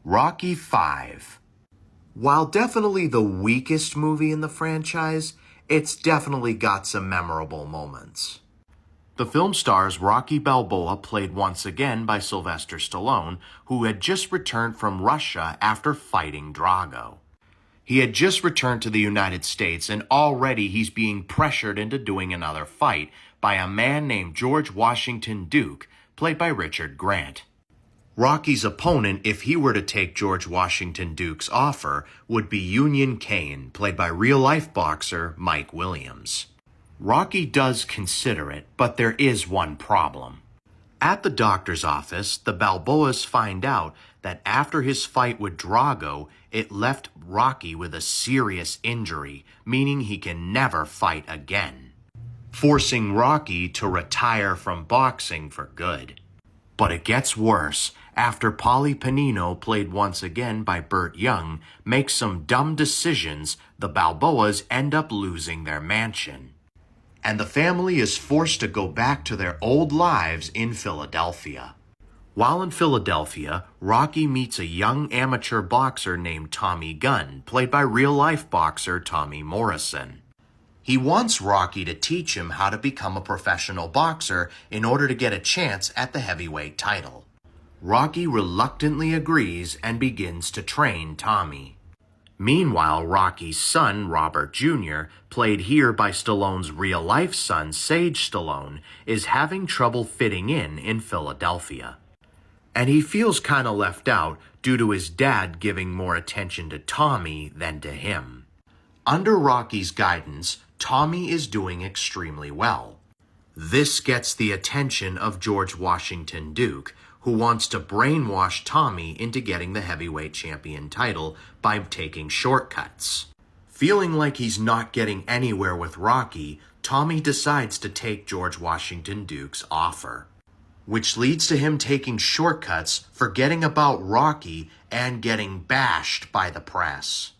Rocky V. While definitely the weakest movie in the franchise, it's definitely got some memorable moments. The film stars Rocky Balboa, played once again by Sylvester Stallone, who had just returned from Russia after fighting Drago. He had just returned to the United States, and already he's being pressured into doing another fight by a man named George Washington Duke, played by Richard Grant. Rocky's opponent, if he were to take George Washington Duke's offer, would be Union Kane, played by real-life boxer Mike Williams. Rocky does consider it, but there is one problem. At the doctor's office, the Balboas find out that after his fight with Drago, it left Rocky with a serious injury, meaning he can never fight again, forcing Rocky to retire from boxing for good. But it gets worse after Paulie Panino, played once again by Burt Young, makes some dumb decisions. The Balboas end up losing their mansion, and the family is forced to go back to their old lives in Philadelphia. While in Philadelphia, Rocky meets a young amateur boxer named Tommy Gunn, played by real-life boxer Tommy Morrison. He wants Rocky to teach him how to become a professional boxer in order to get a chance at the heavyweight title. Rocky reluctantly agrees and begins to train Tommy. Meanwhile, Rocky's son, Robert Jr., played here by Stallone's real-life son, Sage Stallone, is having trouble fitting in Philadelphia. And he feels kind of left out due to his dad giving more attention to Tommy than to him. Under Rocky's guidance, Tommy is doing extremely well. This gets the attention of George Washington Duke, who wants to brainwash Tommy into getting the heavyweight champion title by taking shortcuts. Feeling like he's not getting anywhere with Rocky, Tommy decides to take George Washington Duke's offer, which leads to him taking shortcuts, forgetting about Rocky, and getting bashed by the press.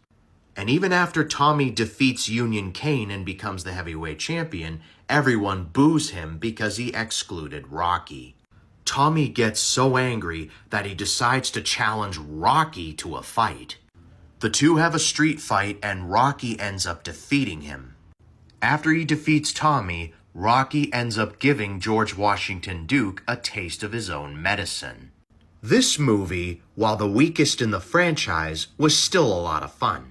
And even after Tommy defeats Union Kane and becomes the heavyweight champion, everyone boos him because he excluded Rocky. Tommy gets so angry that he decides to challenge Rocky to a fight. The two have a street fight and Rocky ends up defeating him. After he defeats Tommy, Rocky ends up giving George Washington Duke a taste of his own medicine. This movie, while the weakest in the franchise, was still a lot of fun.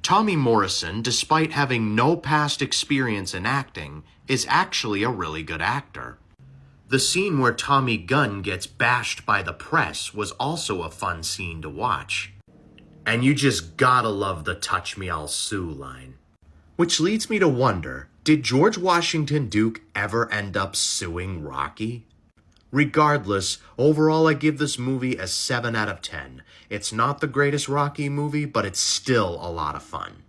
Tommy Morrison, despite having no past experience in acting, is actually a really good actor. The scene where Tommy Gunn gets bashed by the press was also a fun scene to watch. And you just gotta love the "touch me, I'll sue" line. Which leads me to wonder, did George Washington Duke ever end up suing Rocky? Regardless, overall I give this movie a 7 out of 10. It's not the greatest Rocky movie, but it's still a lot of fun.